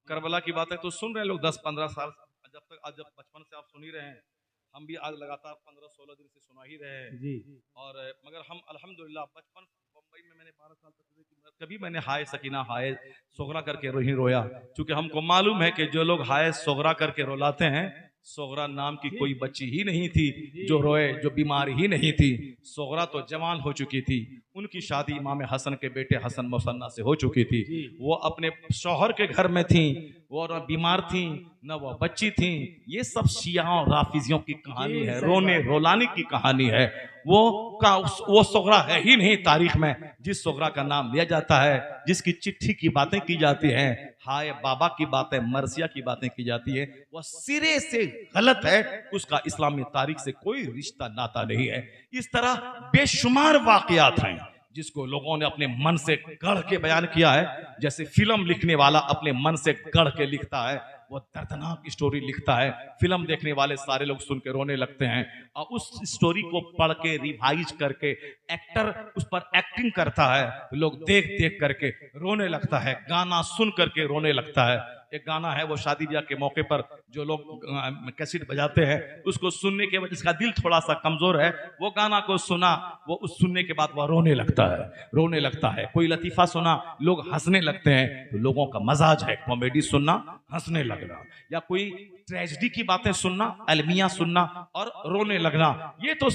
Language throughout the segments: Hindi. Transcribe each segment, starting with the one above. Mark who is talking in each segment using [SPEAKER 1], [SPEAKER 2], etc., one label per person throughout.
[SPEAKER 1] करबला की बातें तो सुन रहे हैं लोग 10-15 साल, जब तक आज जब बचपन से आप सुन ही रहे हैं, हम भी आज लगातार 15-16 दिन से सुना ही रहे हैं
[SPEAKER 2] जी।
[SPEAKER 1] और मगर हम अल्हम्दुलिल्लाह बचपन बम्बई में मैंने 12 साल तक कभी मैंने हाय सकीना हाय सोगरा करके ही रोया, क्योंकि हमको मालूम है कि जो लोग हाय सोगरा करके रोलाते हैं, सोगरा नाम की कोई बच्ची ही नहीं थी जो रोए, जो बीमार ही नहीं थी। सोगरा तो जवान हो चुकी थी, उनकी शादी इमाम हसन के बेटे हसन मुसन्ना से हो चुकी थी, वो अपने शौहर के घर में थी, वो न बीमार थी न वो बच्ची थी। ये सब शियाओं राफिजियों की कहानी है, रोने रोलाने की कहानी है। वो सोगरा है ही नहीं तारीख में जिस सोगरा का नाम लिया जाता है, जिसकी चिट्ठी की बातें की जाती हैं, हाय बाबा की बातें, मरसिया की बातें की जाती है, वह सिरे से गलत है, उसका इस्लामी तारीख से कोई रिश्ता नाता नहीं है। इस तरह बेशुमार वाकयात हैं जिसको लोगों ने अपने मन से गढ़ के बयान किया है, जैसे फिल्म लिखने वाला अपने मन से गढ़ के लिखता है, वो दर्दनाक स्टोरी लिखता है, फिल्म देखने वाले सारे लोग सुन के रोने लगते हैं और उस स्टोरी को पढ़ के रिवाइज करके एक्टर उस पर एक्टिंग करता है, लोग देख देख करके रोने लगता है, गाना सुन करके रोने लगता है। एक गाना है वो शादी ब्याह के मौके पर जो लोग कैसेट बजाते हैं, उसको सुनने के बाद जिसका दिल थोड़ा सा कमजोर है, वो गाना को सुना, वो उस सुनने के बाद वह रोने लगता है, रोने लगता है। कोई लतीफा सुना, लोग हंसने लगते हैं, तो लोगों का मजाज है कॉमेडी सुनना, हंसने लगना, या कोई ट्रेजेडी की बातें सुनना, अलमिया सुनना और रोने लगना, ये तो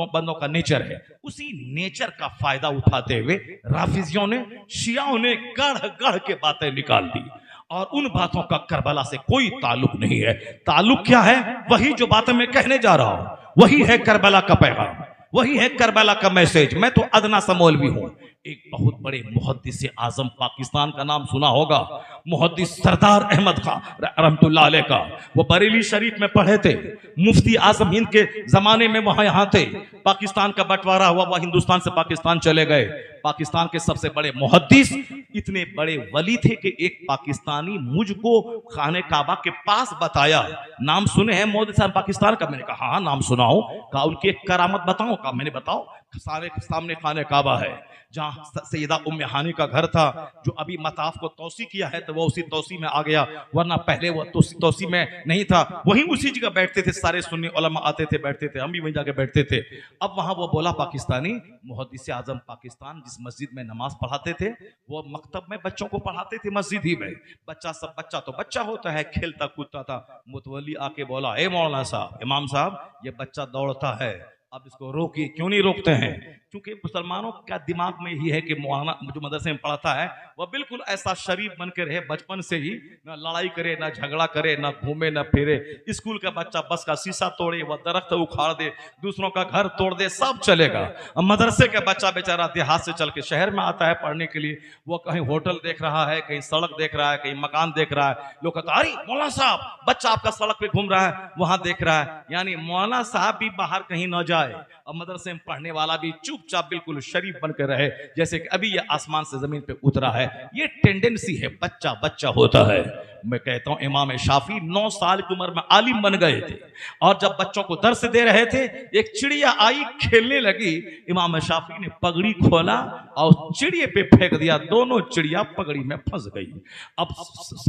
[SPEAKER 1] बंदों का नेचर है। उसी नेचर का फायदा उठाते हुए राफिजियों ने, शियाओं ने गढ़ गढ़ के बातें निकाल दी और उन बातों का करबला से कोई ताल्लुक नहीं है। ताल्लुक क्या है? वही जो बातें मैं कहने जा रहा हूं, वही है करबला का पैगाम, वही है करबला का मैसेज। मैं तो अदना सा मौलवी हूं। एक बहुत बड़े मुहद्दिस आजम पाकिस्तान का नाम सुना होगा, मुहद्दिस सरदार अहमद खान रहमतुल्लाह अलैह का, वो बरेली शरीफ में पढ़े थे, मुफ्ती आजम हिंद के जमाने में वहां यहां थे, पाकिस्तान का बंटवारा हुआ, वह हिंदुस्तान से पाकिस्तान चले गए। पाकिस्तान के सबसे बड़े मुहद्दिस, इतने बड़े वली थे कि एक पाकिस्तानी मुझको खाने काबा के पास बताया, नाम सुने हैं मोदी साहब पाकिस्तान का? मैंने कहा हाँ नाम सुना हूं। कहा उनकी एक करामत बताऊं? कहा मैंने बताओ। सामने खाने काबा है, जहां सैयदा उम्मे हानी का घर था, जो अभी मताफ को तौसी किया है तो वो उसी तौसी में आ गया, वरना पहले वो तौसी में नहीं था। वहीं उसी जगह बैठते थे, सारे सुन्नी उलमा आते थे, बैठते थे, हम भी वहीं जाके बैठते थे। अब वहां वो बोला, पाकिस्तानी मुहद्दिस आजम पाकिस्तान जिस मस्जिद में नमाज पढ़ाते थे, वो मकतब में बच्चों को पढ़ाते थे, मस्जिद ही में। बच्चा तो बच्चा होता है, खेलता कूदता था। मुतवल्ली आके बोला, ए मौलाना साहब, इमाम साहब, ये बच्चा दौड़ता है, अब इसको रोकिए। क्यों नहीं रोकते हैं? क्योंकि मुसलमानों का दिमाग में ही है कि मौलाना जो मदरसे में पढ़ाता है वह बिल्कुल ऐसा शरीफ बन के रहे बचपन से ही, ना लड़ाई करे, ना झगड़ा करे, ना घूमे, ना फिरे। स्कूल का बच्चा बस का शीशा तोड़े, वह दरख्त उखाड़ दे, दूसरों का घर तोड़ दे, सब चलेगा। अब मदरसे का बच्चा बेचारा देहात से चल के शहर में आता है पढ़ने के लिए, वो कहीं होटल देख रहा है, कहीं सड़क देख रहा है, कहीं मकान देख रहा है। लोग कहते हैं, अरे मौलाना साहब, बच्चा आपका सड़क पे घूम रहा है, वहां देख रहा है। यानी मौलाना साहब भी बाहर कहीं न जाए और मदरसे में पढ़ने वाला भी चुपचाप बिल्कुल शरीफ बनकर रहे, जैसे कि अभी ये आसमान से जमीन पे उतरा है। ये टेंडेंसी है, बच्चा बच्चा होता है। मैं कहता हूं इमाम शाफी 9 साल की उम्र में आलिम बन गए थे, और जब बच्चों को दर्स दे रहे थे, एक चिड़िया आई, खेलने लगी, इमाम शाफी ने पगड़ी खोला और चिड़िए पे फेंक दिया, दोनों चिड़िया पगड़ी में फंस गई। अब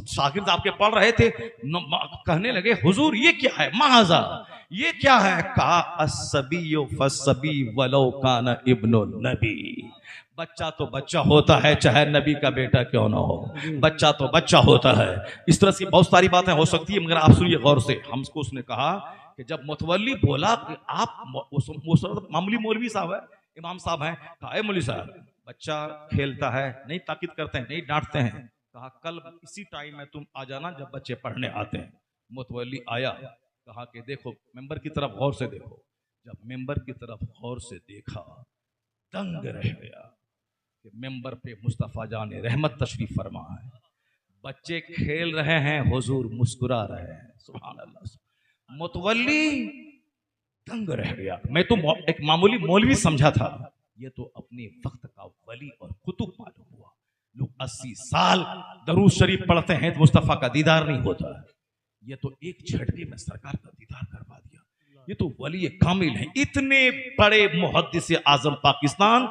[SPEAKER 1] शागिर्द आपके पढ़ रहे थे, कहने लगे, हुजूर ये क्या है? महाजा ये क्या है? कहा, अस्सबीयु फस्सबी वलो कान इब्नु नबी। बच्चा तो बच्चा होता है, चाहे नबी का बेटा क्यों ना हो, बच्चा तो बच्चा होता है। इस तरह से बहुत सारी बातें हो सकती है, मगर आप सुनिए गौर से। हमको उसने कहा कि जब मुतवल्ली बोला कि आप मामूली मौलवी साहब है, इमाम साहब हैं, कहा मौलवी साहब, बच्चा खेलता है, नहीं ताकीद करते हैं, नहीं डांटते हैं। कहा कल इसी टाइम में तुम आ जाना जब बच्चे पढ़ने आते हैं। मुतवल्ली आया, कहा कि देखो मेंबर की तरफ गौर से देखो। जब मेंबर की तरफ गौर से देखा, दंग रह गया कि मेंबर पे मुस्तफा जान रहमत तशरीफ फरमा है, बच्चे खेल रहे हैं, हुजूर मुस्कुरा रहे हैं। सुभान अल्लाह। मुतवल्ली दंग रह गया। मैं तो एक मामूली मौलवी समझा था, ये तो अपने वक्त का वली और कुतुब मालूम हुआ। लोग 80 साल दरूद शरीफ पढ़ते हैं तो मुस्तफा का दीदार नहीं होता है। ये तो एक झटके में सरकार का दीदार करवा दिया। ये तो वली कामिल है। इतने बड़े मुहद्दिस आजम पाकिस्तान,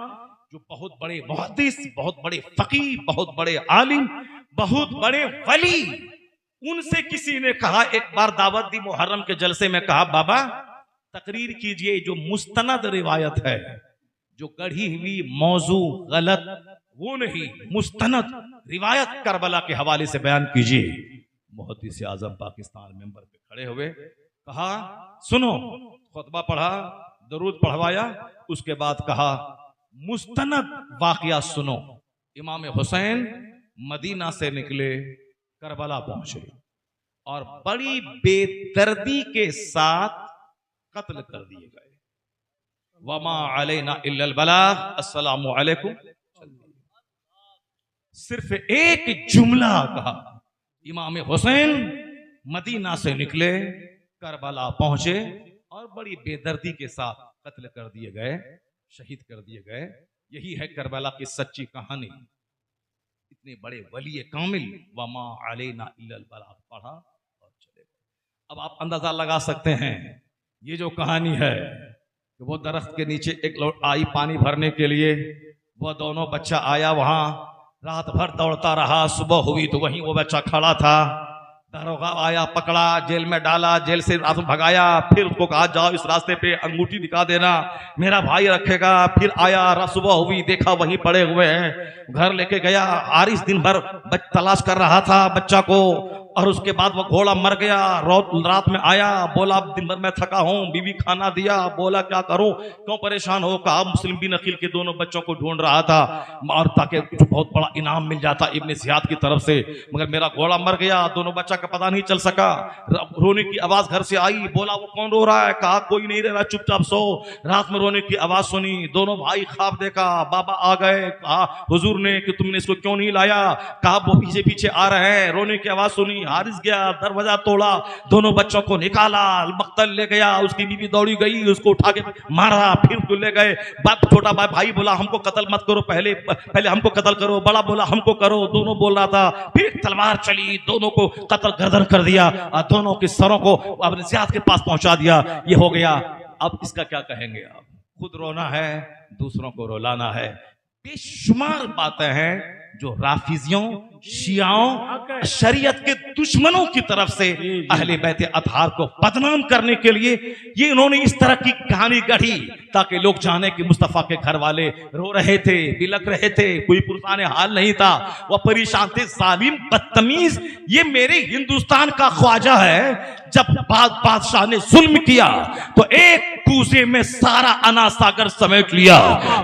[SPEAKER 1] जो बहुत बड़े मुहद्दिस, बहुत बड़े फकीह, बहुत बड़े आलिम, बहुत बड़े वली, उनसे किसी ने कहा, एक बार दावत दी मुहर्रम के जलसे में, कहा बाबा तकरीर कीजिए जो मुस्तनद रिवायत है, जो गढ़ी हुई मौजू गलत वो नहीं, मुस्तनद रिवायत करबला के हवाले से बयान कीजिए। मुहद्दिस आजम पाकिस्तान मेंबर पे खड़े हुए, कहा सुनो, खुतबा पढ़ा, दरूद पढ़वाया, उसके बाद कहा मुस्तनद वाकया सुनो। इमाम हुसैन मदीना से निकले, करबला पहुंचे और बड़ी बेदर्दी के साथ कत्ल कर दिए गए। वमा अलैना इल्लल बलाग, अस्सलामु अलैकुम। सिर्फ एक जुमला कहा, इमाम हुसैन मदीना से निकले, करबला पहुंचे और बड़ी बेदर्दी के साथ कत्ल कर दिए गए, शहीद कर दिए गए। यही है करबला की सच्ची कहानी। इतने बड़े वली कामिल, वमा अलैना इल्लल बलाग पढ़ा और चले गए। अब आप अंदाजा लगा सकते हैं, ये जो कहानी है कि वो दरख्त के नीचे एक लौट आई पानी भरने के लिए, वो दोनों बच्चा आया, वहां रात भर दौड़ता रहा, सुबह हुई तो वहीं वो बच्चा खड़ा था। दरोगा आया, पकड़ा, जेल में डाला, जेल से रात भगाया, फिर उसको कहा जाओ इस रास्ते पे अंगूठी दिखा देना, मेरा भाई रखेगा। फिर आया, सुबह हुई, देखा वहीं पड़े हुए हैं, घर लेके गया। आरिस दिन भर तलाश कर रहा था बच्चा को, और उसके बाद वो घोड़ा मर गया। रात में आया, बोला दिन भर मैं थका हूँ, बीवी खाना दिया, बोला क्या करूं, क्यों परेशान हो, कहा मुस्लिम बिन अकील के दोनों बच्चों को ढूंढ रहा था, और ताकि कुछ बहुत बड़ा इनाम मिल जाता इब्ने जियाद की तरफ से, मगर मेरा घोड़ा मर गया, दोनों बच्चा का पता नहीं चल सका। रोने की आवाज घर से आई, बोला वो कौन रो रहा है, कहा कोई नहीं रह रहा, चुपचाप सो। रात में रोने की आवाज सुनी, दोनों भाई ख्वाब देखा, बाबा आ गए, कहा हुजूर ने कि तुमने इसको क्यों नहीं लाया, कहा वो पीछे पीछे आ रहे हैं। रोने की आवाज सुनी, हारिस गया, दरवाजा तोड़ा, दोनों बच्चों को निकाला, मक्तल ले गया, उसकी बीवी दौड़ी गई, उसको उठा के मारा, फिर उसको ले गए। बाप छोटा भाई बोला हमको कत्ल मत करो, पहले हमको कत्ल करो, बड़ा बोला हमको करो, दोनों बोल रहा था। फिर तलवार चली, दोनों को कत्ल गर्दन कर दिया और दोनों के सरों को अपने ज़ियाद के पास पहुंचा दिया। ये हो गया। अब इसका क्या कहेंगे आप, खुद रोना है, दूसरों को रुलाना है। बेशुमार बातें हैं जो राफिजियों, शियाओं, शरीयत के दुश्मनों की तरफ से अहले बैत अतहार को बदनाम करने के लिए ये इन्होंने इस तरह की कहानी गढ़ी, ताकि लोग जाने कि मुस्तफा के घर वाले रो रहे थे, बिलक रहे थे, कोई पुरसाने हाल नहीं था, वह परेशान थे, जालिम बदतमीज, ये मेरे हिंदुस्तान का ख्वाजा है। जब बादशाह ने जुल्म किया तो एक कूजे में सारा अना सागर समेट लिया।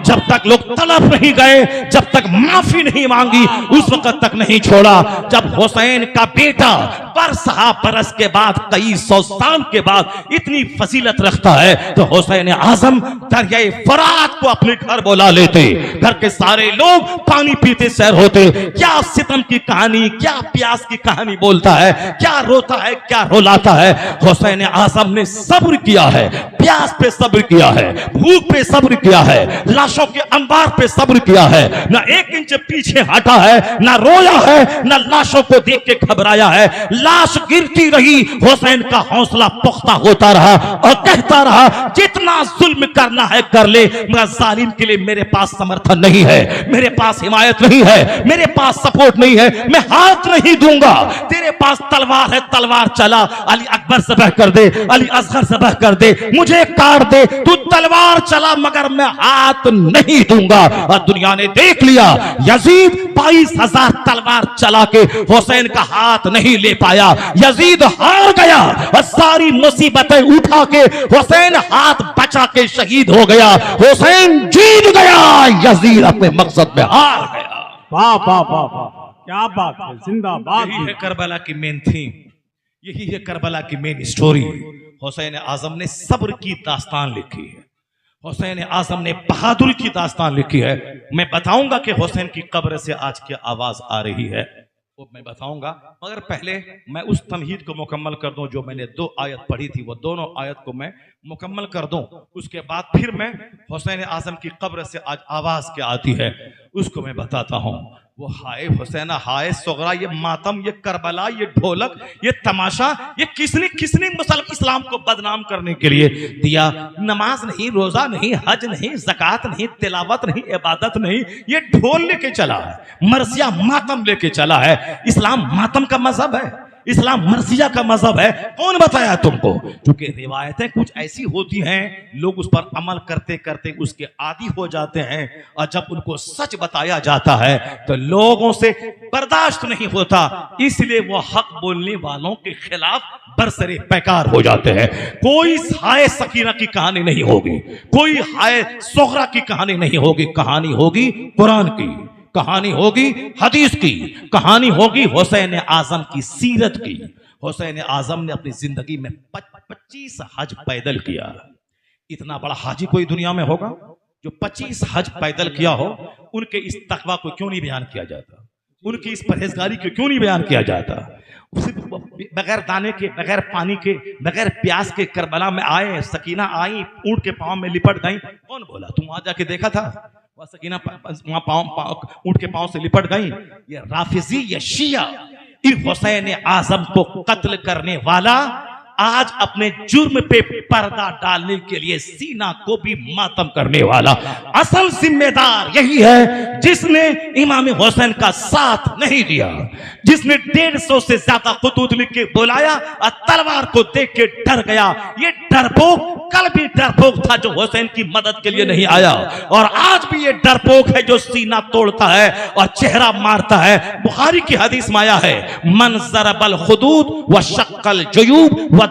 [SPEAKER 1] जब तक लोग तलब नहीं गए, जब तक माफी नहीं मांगी, उस वक्त तक नहीं छोड़ा। जब हुसैन का बेटा बरसहा बरस के बाद, कई सौ साल के बाद इतनी फजीलत रखता है, तो हुसैन आजम दरियाए फरात को अपने घर बुला लेते, घर के सारे लोग पानी पीते सैर होते। क्या सितम की कहानी, क्या प्यास की कहानी बोलता है, क्या रोता है, क्या रुलाता है। हुसैन आजम ने सब्र किया है, प्यास पे सब्र किया है, भूख पे सब्र किया है, लाशों के अंबार पे सब्र किया है, ना एक इंच पीछे हटा है, ना रोया है, ना लाशों को देख के घबराया है। लाश गिरती रही, हुसैन का हौसला पुख्ता होता रहा और कहता रहा जितना जुल्म करना है कर ले, मगर जालिम के लिए मेरे पास समर्थन नहीं है, मेरे पास हिमायत नहीं है, मेरे पास सपोर्ट नहीं है, मैं हाथ नहीं दूंगा। तेरे पास तलवार है, तलवार चला, अली अकबर ज़बह कर दे, अली असगर ज़बह कर दे, मुझे काट दे, तू तलवार चला मगर मैं हाथ नहीं दूंगा। और दुनिया ने देख लिया, यजीद 22,000 तलवार चला के हुसैन का हाथ नहीं ले पाया, यजीद हार गया और सारी मुसीबतें उठा के हुसैन हाथ बचा के शहीद हो गया। हुसैन जीत गया, यजीद अपने मकसद में हार गया।
[SPEAKER 2] वाह वाह वाह वाह, क्या बात है, जिंदाबाद।
[SPEAKER 1] यही है करबला की मेन थीम, यही है करबला की मेन स्टोरी। हुसैन आजम ने सब्र की दास्तान लिखी है, हुसैन आजम ने बहादुरी की दास्तान लिखी है। मैं बताऊंगा कि हुसैन की कब्र से आज की आवाज आ रही है, वो मैं बताऊंगा, मगर पहले मैं उस तमहीद को मुकम्मल कर दूं जो मैंने 2 आयत पढ़ी थी, वो दोनों आयत को मैं मुकम्मल कर दूं। उसके बाद फिर मैं हुसैन आजम की कब्र से आज आवाज क्या आती है उसको मैं बताता हूं। वो हाय हुसैना, हाय सोगरा, ये मातम, ये करबला, ये ढोलक, ये तमाशा, ये किसने किसने मुसलमान इस्लाम को बदनाम करने के लिए दिया? नमाज नहीं, रोजा नहीं, हज नहीं, ज़कात नहीं, तिलावत नहीं, इबादत नहीं, ये ढोल लेके चला है, मरसिया मातम लेके चला है। इस्लाम मातम का मजहब है, इस्लाम मरसिया का मजहब है। कौन बताया तुमको? क्योंकि रिवायतें कुछ ऐसी होती हैं, लोग उस पर अमल करते करते उसके आदी हो जाते हैं, और जब उनको सच बताया जाता है तो लोगों से बर्दाश्त नहीं होता, इसलिए वो हक बोलने वालों के खिलाफ बरसरे पैकार हो जाते हैं। कोई हाय सकीना की कहानी नहीं होगी, कोई हाय सोगरा की कहानी नहीं होगी, कहानी होगी कुरान की, कहानी होगी हदीस की, कहानी होगी हुसैन आजम की सीरत की। हुसैन आजम ने अपनी जिंदगी में 25 हज पैदल किया। इतना बड़ा हाजी कोई दुनिया में होगा जो 25 हज पैदल किया हो? उनके इस तकवा को क्यों नहीं बयान किया जाता? उनकी इस परहेजगारी को क्यों नहीं बयान किया जाता? बगैर दाने के, बगैर पानी के, बगैर प्यास के करबला में आए, सकीना आई, ऊंट के पांव में लिपट गई। कौन बोला? तुम वहां जाके देखा था? वह सकीना वहां ऊंट के पांव से लिपट गई। ये राफिजी, ये शिया, इन हुसैन आजम को कत्ल करने वाला आज अपने जुर्म पे पर्दा डालने के लिए सीना को भी मातम करने वाला असल जिम्मेदार यही है, जिसने इमाम हुसैन का साथ नहीं दिया, जिसने 150 से ज्यादा खुतूत लिख के बुलाया और तलवार को देख के डर गया। ये डरपोक कल भी डरपोक था जो हुसैन की मदद के लिए नहीं आया, और आज भी ये डरपोक है जो सीना तोड़ता है और चेहरा मारता है। बुखारी की हदीस में आया है, मन ज़रबल खुदूद व शक्कल जुयूब वो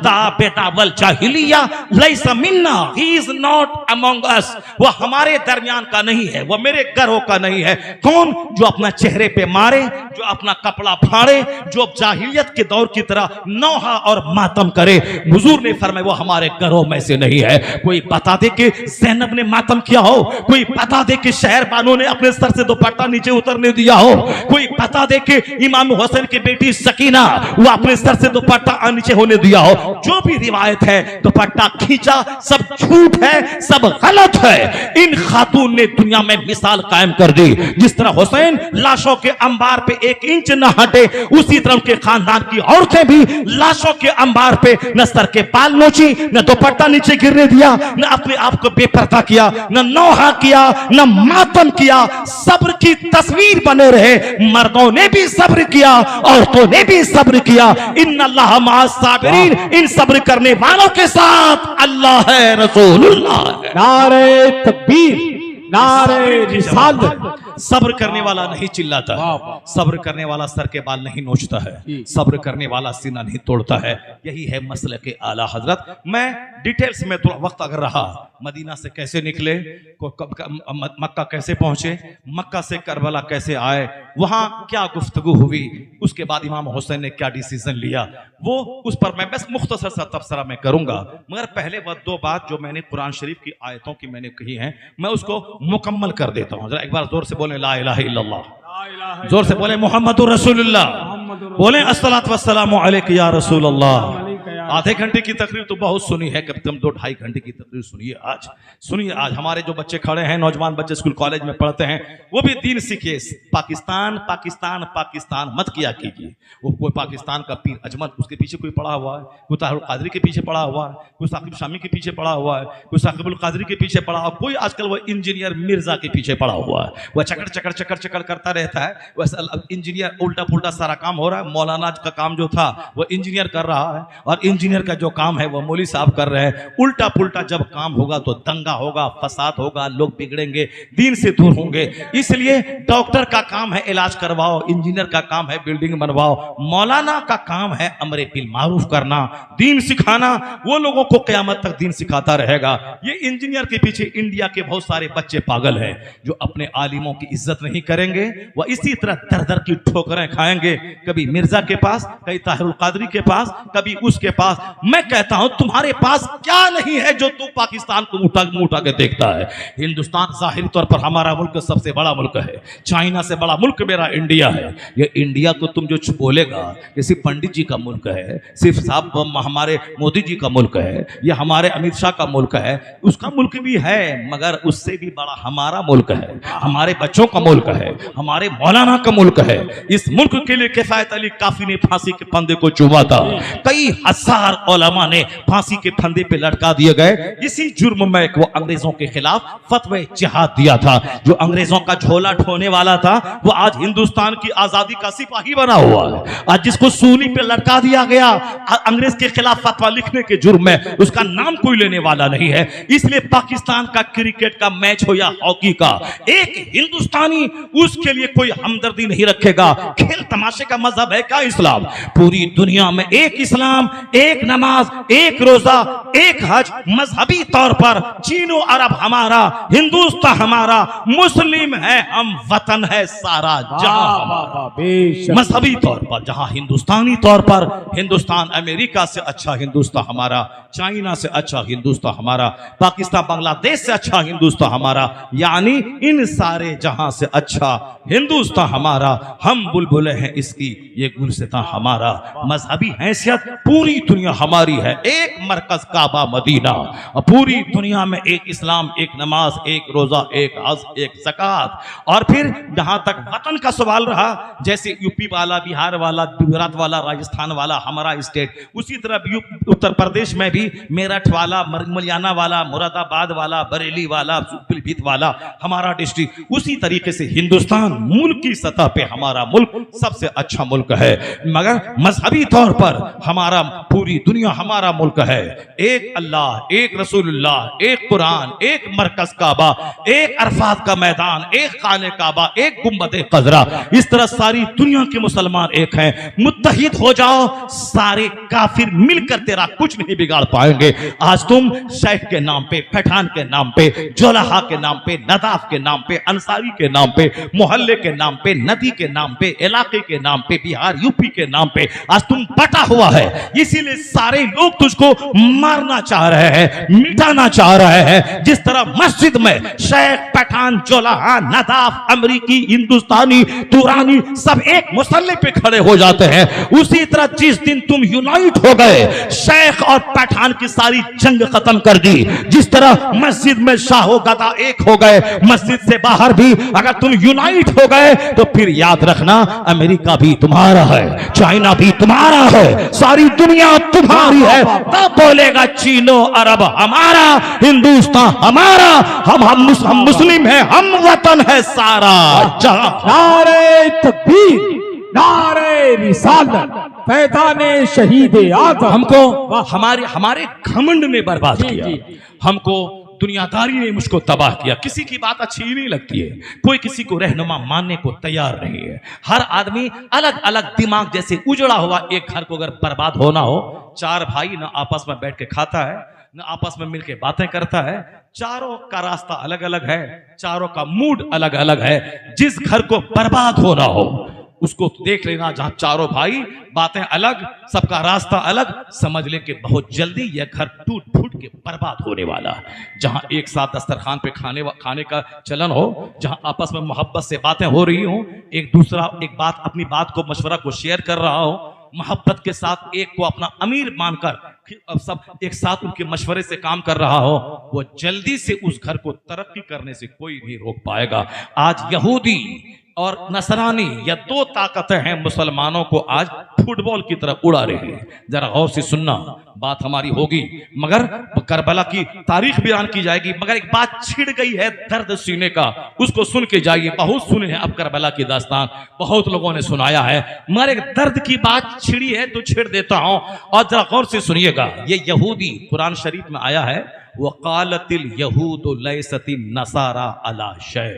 [SPEAKER 1] हमारे दरमियान का नहीं है, वो मेरे घरों का नहीं है। कौन? जो अपना चेहरे पे मारे, जो अपना कपड़ा फाड़े, जो जाहिलियत के दौर की तरह नौहा और मातम करे। हुजूर ने फरमाया वो हमारे घरों में से नहीं है। कोई बता दे कि ज़ैनब ने मातम किया हो, कोई बता दे कि शहर बानो ने अपने सर से दुपट्टा नीचे उतरने दिया हो, कोई बता दे कि इमाम हुसैन की बेटी सकीना वो अपने सर से दुपट्टा नीचे होने दिया हो। जो भी रिवायत है दुपट्टा खींचा, सब झूठ है, सब गलत है। इन खातून ने दुनिया में मिसाल कायम कर दी। जिस तरह हुसैन लाशों के अंबार पे 1 इंच न हटे, उसी तरह के खानदान की औरतें भी लाशों के अंबार पे न सर के बाल नोची, न दुपट्टा नीचे गिरने दिया, न अपने आप को बेपर्दा किया, न नौहा किया, न मातम किया। सब्र की तस्वीर बने रहे। मर्दों ने भी सब्र किया, औरतों ने भी सब्र किया। इन्नल्लाह मअस साबिरीन, इन सब्र करने वालों के साथ अल्लाह है, रसूलुल्लाह है।
[SPEAKER 2] नारे तकबीर, नारे रिसालत।
[SPEAKER 1] सब्र करने वाला नहीं चिल्लाता है, सब्र करने वाला सर के बाल नहीं नोचता है, सब्र करने वाला सीना नहीं तोड़ता है। यही है मसले के आला हजरत। मैं डिटेल्स में थोड़ा वक्त अगर रहा, मदीना से कैसे निकले, मक्का कैसे पहुंचे, मक्का से करबला कैसे आए, वहां क्या गुफ्तगू हुई, उसके बाद इमाम हुसैन ने क्या डिसीजन लिया, वो उस पर मैं बस मुख्तसर सा तबसरा मैं करूंगा। मगर पहले वह 2 बात जो मैंने कुरान शरीफ की आयतों की मैंने कही हैं, मैं उसको मुकम्मल कर देता हूं। जरा एक बार जोर से बोले ला इलाहा इल्लल्लाह, जोर से बोले मुहम्मदुर रसूलुल्लाह, बोले अस्सलातु वस्सलामु अलैका या रसूल अल्लाह। आधे घंटे की तकरीर तो बहुत सुनी है, कम से कम 2-2.5 घंटे की तकरीर सुनिए आज। सुनिए आज हमारे जो बच्चे खड़े हैं, नौजवान बच्चे स्कूल कॉलेज में पढ़ते हैं, वो भी दीन सीखिए। पाकिस्तान पाकिस्तान पाकिस्तान मत किया कीजिए। वो कोई पाकिस्तान का पीर अजमल, उसके पीछे कोई पड़ा हुआ है, कोई ताहिरुल कादरी के पीछे पड़ा हुआ है, कोई साकिब शामी के पीछे पड़ा हुआ है, कोई साकिबुल कादरी के पीछे पड़ा हुआ, कोई आजकल वो इंजीनियर मिर्जा के पीछे पड़ा हुआ है। वह चकर चकर चकर चकर करता रहता है। वैसे इंजीनियर उल्टा पुल्टा सारा काम हो रहा है। मौलाना का काम जो था वो इंजीनियर कर रहा है, और इंजीनियर का जो काम है वो मौलवी साहब कर रहे हैं। उल्टा पुल्टा जब काम होगा तो दंगा होगा, फसाद होगा, लोग बिगड़ेंगे, दीन से दूर होंगे। इसलिए डॉक्टर का काम है इलाज करवाओ, इंजीनियर का काम है बिल्डिंग बनवाओ, मौलाना का काम है अमरे बिल मारूफ करना, दीन सिखाना। वो लोगों को क़यामत तक दीन सिखाता रहेगा। ये इंजीनियर के पीछे इंडिया के बहुत सारे बच्चे पागल हैं जो अपने आलिमों की इज्जत नहीं करेंगे। वह इसी तरह दर दर की ठोकरें खाएंगे, कभी मिर्जा के पास, कभी ताहिरुल कादरी के पास, कभी उसके पास, पास। मैं कहता हूं तुम्हारे पास क्या नहीं है जो तू पाकिस्तान को मुंह उठा के देखता है। हिंदुस्तान जाहिर तौर पर हमारा मुल्क सबसे बड़ा मुल्क है, चाइना से बड़ा मुल्क मेरा इंडिया है। ये इंडिया को तुम जो बोलेगा ये सिर्फ पंडित जी का मुल्क है, सिर्फ साहब हमारे मोदी जी का मुल्क है, ये हमारे अमित शाह का मुल्क है, उसका मुल्क भी है, मगर उससे भी बड़ा हमारा मुल्क है, हमारे बच्चों का मुल्क है, हमारे मौलाना का मुल्क है। इस मुल्क के लिए किफायत अली काफी ने फांसी के फंदे को चूमा था, कई हजार उलमा ने फांसी के फंदे पे लटका दिए गए। इसी जुर्म में वो अंग्रेजों के खिलाफ फतवे जिहाद दिया था। जो अंग्रेजों का झोला ढोने वाला था वो आज हिंदुस्तान की आजादी का सिपाही बना हुआ है। आज जिसको सूली पे लटका दिया गया अंग्रेज के खिलाफ फतवा लिखने के जुर्म में, उसका नाम कोई लेने वाला नहीं है। इसलिए पाकिस्तान का क्रिकेट का मैच हो या हॉकी का, एक हिंदुस्तानी उसके लिए कोई हमदर्दी नहीं रखेगा। खेल तमाशे का मजहब है क्या इस्लाम? पूरी दुनिया में एक इस्लाम, एक नमाज, एक रोजा, एक हज, मजहबी तौर पर चीनो अरब हमारा, हिंदुस्तान हमारा, मुस्लिम है हम, वतन है सारा जहां हमारा। मजहबी तौर पर जहां हिंदुस्तानी तौर पर हिंदुस्तान अमेरिका से अच्छा हिंदुस्तान हमारा, चाइना से अच्छा हिंदुस्तान हमारा, पाकिस्तान बांग्लादेश से अच्छा हिंदुस्तान हमारा, यानी इन सारे जहां से अच्छा हिंदुस्तान हमारा। हम बुलबुलें हैं इसकी, ये गुलसितां हमारा। मजहबी हैसियत पूरी दुनिया हमारी है, एक मरकज काबा मदीना, और पूरी दुनिया में एक इस्लाम, एक नमाज, एक रोजा, एक हज, एक ज़कात। और फिर जहां तक वतन का सवाल रहा, जैसे यूपी वाला, बिहार वाला, गुजरात वाला, राजस्थान वाला हमारा स्टेट, उसी तरह उत्तर प्रदेश में भी मेरठ वाला, मलियाना वाला, मुरादाबाद वाला, बरेली वाला, पीलीभीत वाला हमारा डिस्ट्रिक्ट। उसी तरीके से हिंदुस्तान मुल्क की सतह पे हमारा मुल्क सबसे अच्छा मुल्क है, मगर मजहबी तौर पर हमारा पूरी दुनिया हमारा मुल्क है। एक अल्लाह, एक रसूलुल्लाह, एक कुरान, एक मरकज काबा, एक अरफात का मैदान, एक खाने काबा, एक गुंबद कजरा। इस तरह सारी दुनिया के मुसलमान एक हैं। मुत्तहिद हो जाओ, सारे काफिर मिलकर तेरा कुछ नहीं बिगाड़ पाएंगे। आज तुम शेख के नाम पे, पठान के नाम पे, जोलाहा के नाम पे, नदाफ के नाम पे, अंसारी के नाम पे, मोहल्ले के नाम पे, नदी के नाम पे, इलाके के नाम पे, बिहार यूपी के नाम पे आज तुम बटा हुआ है। इसीलिए सारे लोग तुझको मारना चाह रहे हैं, मिटाना चाह रहे हैं। जिस तरह मस्जिद में शेख, पठान, जोलाहा, नदाफ, अमरीकी, हिंदुस्तानी, तुरानी सब एक मुसल्ले पे खड़े हो जाते हैं, उसी तरह जिस दिन तुम यूनाइट हो गए, शेख और पठान की सारी जंग खत्म कर दी, जिस तरह मस्जिद में शाहो गदा एक हो गए, मस्जिद से बाहर भी अगर तुम यूनाइट हो गए तो फिर याद रखना अमेरिका भी तुम्हारा है, चाइना भी तुम्हारा है, सारी दुनिया तुम्हारी है। तब बोलेगा चीनो अरब हमारा, हिंदुस्तान हमारा, हम मुस्लिम हैं, हम वतन है सारा जहां।
[SPEAKER 2] नारे तकबीर, नारे रिसालत, पैदाने शहीद आज़म।
[SPEAKER 1] हमको हमारे घमंड ने बर्बाद किया, हमको दुनियादारी ने मुझको तबाह किया। किसी की बात अच्छी ही नहीं लगती है, कोई किसी को रहनुमा मानने को तैयार नहीं है। हर आदमी अलग अलग दिमाग जैसे उजड़ा हुआ। एक घर को अगर बर्बाद होना हो, चार भाई ना आपस में बैठ के खाता है, न आपस में मिलके बातें करता है, चारों का रास्ता अलग अलग है, चारों का मूड अलग अलग है। जिस घर को बर्बाद होना हो उसको देख लेना, जहां चारों भाई बातें अलग, सबका रास्ता अलग, समझ ले कि बहुत जल्दी यह घर टूट फूट के बर्बाद होने वाला। जहां एक साथ दस्तरखान पे खाने का चलन हो, जहां आपस में मोहब्बत से बातें हो रही हो, एक दूसरा अपनी बात को, मशवरा को शेयर कर रहा हो, मोहब्बत के साथ एक को अपना अमीर मानकर सब एक साथ उनके मशवरे से काम कर रहा हो, वो जल्दी से उस घर को तरक्की करने से कोई नहीं रोक पाएगा। आज यहूदी और नसरानी या दो ताकतें हैं मुसलमानों को आज फुटबॉल की तरफ उड़ा रही है। जरा गौर से सुनना, बात हमारी होगी, मगर करबला की तारीख बयान की जाएगी, मगर एक बात छिड़ गई है दर्द सीने का, उसको सुन के जाइए। बहुत सुने हैं अब करबला की दास्तान, बहुत लोगों ने सुनाया है, मगर एक दर्द की बात छिड़ी है तो छिड़ देता हूं, और जरा गौर से सुनिएगा। ये यहूदी, कुरान शरीफ में आया है, वक़ालतिल यहूदु लैसति नसारा अला शै,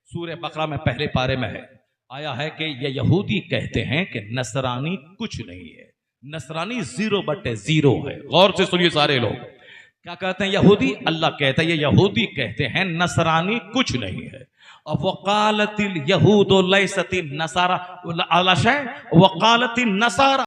[SPEAKER 1] सूरह बकरा में पहले पारे में है, आया है कि ये यहूदी कहते हैं कि नसरानी कुछ नहीं है, नसरानी 0/0 है। गौर से सुनिए सारे लोग, क्या कहते हैं यहूदी? अल्लाह कहता है ये यहूदी कहते हैं नसरानी कुछ नहीं है। और वक़ालतिल यहूदु लैसति नसारा अला शै, वक़ालतिन नसारा